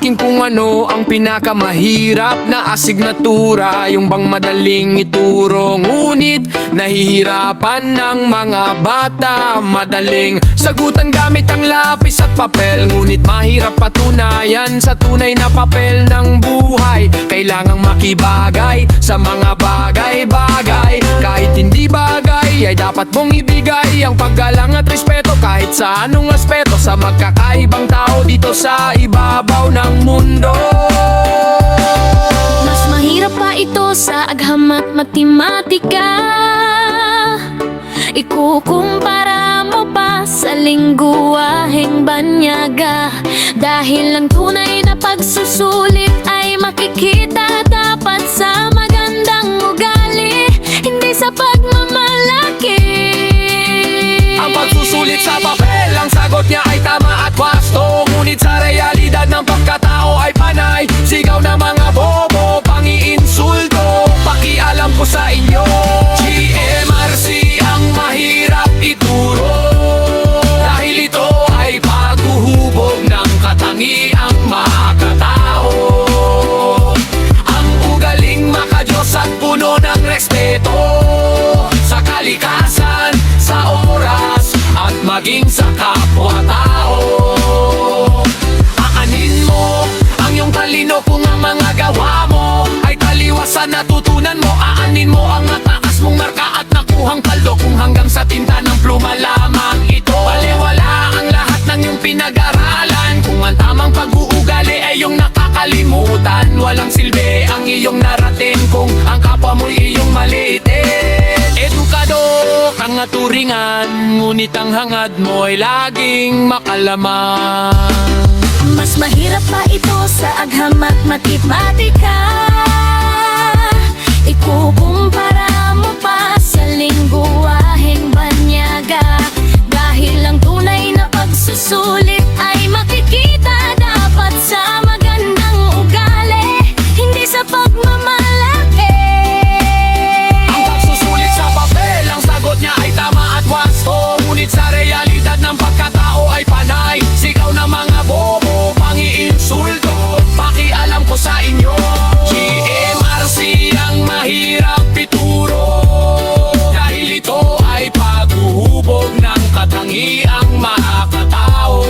akin kung ano ang pinakamahirap na asignatura, yung bang madaling ituro, ngunit nahihirapan ng mga bata madaling sagutan gamit ang lapis at papel. Ngunit mahirap patunayan sa tunay na papel ng buhay. Kailangang makibagay sa mga bagay-bagay. Kahit hindi bagay ay dapat mong ibigay ang paggalang at respeto kahit sa anong aspeto sa magkakaibang tao dito sa ibabaw ng mundo. Mas mahirap pa ito sa agham at matematika. Ikukumpara mo pa sa lingguwaheng banyaga. Dahil ang tunay na pagsusulit ay makikita dapat sa magandang ugali, hindi sa pagmamalaki. Ang pagsusulit sa papel, ang sagot niya ay tama at wasto, ngunit sa realidad ng pagkatao ay panay. Sigaw ng mga bobo, pangiinsulto, pakialam ko sa inyo. GMRC ang mahirap ituro, dahil ito ay paghuhubog ng katangiang makatao. Ang ugaling makadiyos at puno ng respeto sa kalikasan, sa oras, at maging sa kapwa-tao. Aanin mo ang iyong talino kung ang mga gawa mo ay taliwas sa natutunan mo. Aanin mo ang nataas mong marka at nakuhang kaldo kung hanggang sa tinta ng pluma lamang ito. Baliwala ang lahat ng iyong pinag-aralan kung ang tamang pag-uugali ay iyong nakakalimutan. Walang silbi ang iyong narating kung ang kapwa mo'y iyong maliitin. Edukado kang naturingan, ngunit ang hangad mo ay laging makalaman. Mas mahirap pa ito sa agham at matematika. Ikukumpara mo pa sa lingguwaheng banyaga. Dahil ang tunay na pagsusulit ay makikita dapat sa magandang ugali, hindi sa pagmamalaki. Ang pagsusulit sa papel, ang sagot niya ay tama at wasto, ngunit sa realidad ng pagkatao ay panay. Sigaw ng mga bobo, pangiinsulto, pakialam ko sa inyo. GMRC ang mahirap ituro, dahil ito ay paghuhubog ng katangiang makatao.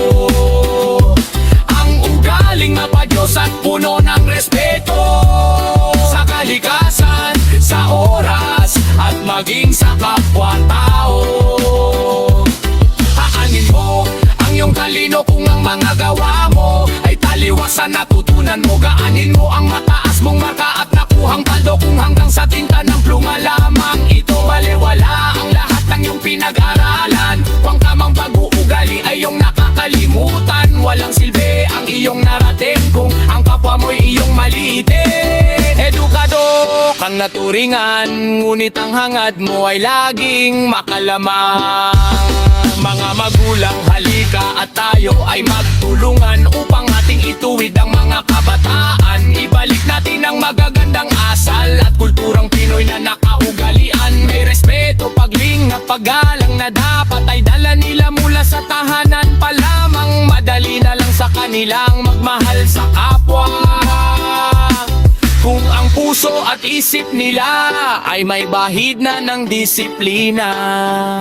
Ang ugaling mapadyos at puno ng respeto sa kalikasan, sa oras, at maging sa kapwa-tao. Aanin mo ang iyong talino kung ang mga gawa mo ay taliwas sa natutunan mo. Gaanin mo ang mataas mong marka at nakuhang kaldo kung hanggang sa tinta ng pluma lamang ito. Baliwala ang lahat ng iyong pinag-aralan kung tamang pag-uugali ay iyong nakakalimutan. Walang silbi ang iyong narating kung ang kapwa mo'y iyong maliitin. Edukado kang naturingan, ngunit ang hangad mo ay laging makalamang. Mga magulang, halika at tayo ay magtulungan upang ating ituwid ang mga kabataan. Ibalik natin ang magagandang asal at kulturang Pinoy na nakaugalian. May respeto, paglinga, paggalang na dapat ay dala nila mula sa tahanan pa lamang. Madali na lang sa kanilang magmahal sa kapwa kung ang puso at isip nila ay may bahid na ng disiplina.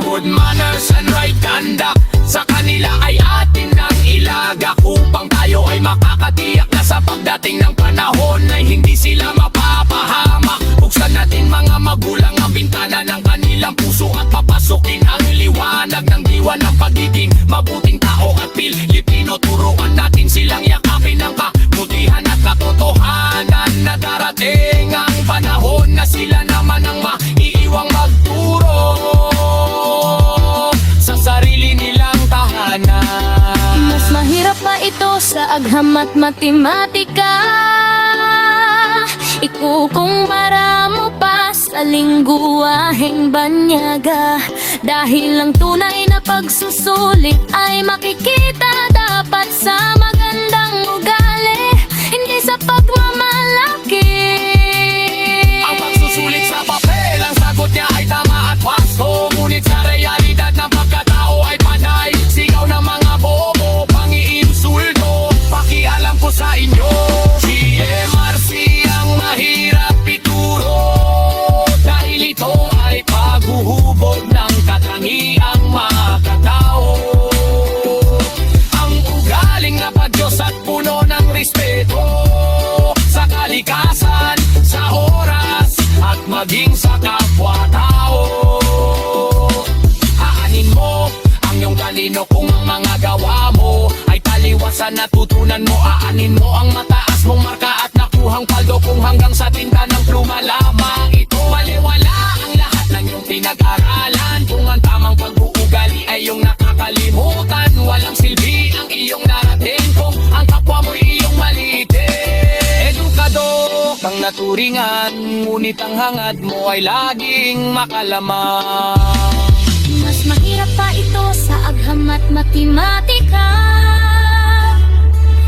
Good manners and right conduct sa kanila ay atin nang ilagak, upang tayo ay makakatiyak na sa pagdating ng panahon ay hindi sila mapapahamak. Buksan natin mga magulang ang bintana ng kanilang puso at papasukin ang liwanag ng diwa ng pagiging mabuting tao at Pilipino. Turuan natin silang yakapin ang kabutihan at katotohanan na darating ang panahon na sila naman ang maiiwang magturo sa sarili nilang tahanan. Mas mahirap pa ito sa agham at matematika. Ikukumpara mo pa sa lingguwaheng banyaga. Dahil ang tunay na pagsusulit ay makikita dapat sa magandang ugali, hindi sa pagmamalaki. Ang pagsusulit sa papel, ang sagot niya ay tama at wasto, ngunit sa realidad ng pagkatao ay panay. Sigaw ng mga bobo, pangiinsulto, pakialam ko sa inyo. pinag-aralan. Kung ang tamang pag-uugali ay iyong nakakalimutan, walang silbi ang iyong narating kung ang kapwa mo iyong maliitin. Edukador kang naturingan, ngunit ang hangad mo ay laging makalamang. Mas mahirap pa ito sa agham at matematika.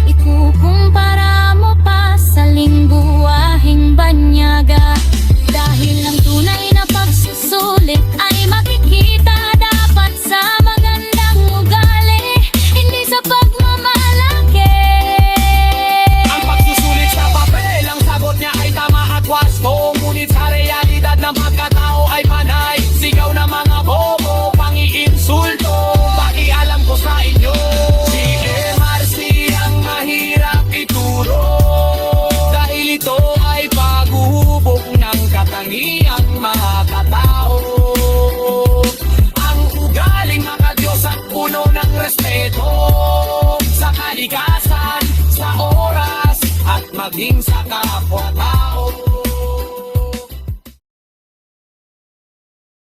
Ikukumpara mo pa sa lingguwaheng banyaga. Dahil ang tunay na pagsusulit ay makikita dapat sa magandang ugali, hindi sa pagmamalaki. Ang pagsusulit sa papel, ang sagot niya ay tama at wasto, ngunit sa realidad ng pagkatao ay panay. Sigaw na mga bobo, pangi-insulto, pakialam ko sa inyo. Si MRC ang mahirap ituro, dahil ito ay paghuhubog ng katangiang mga katao. Ang ugaling makadiyos at puno ng respeto sa kalikasan, sa oras, at maging sa kapwa-tao.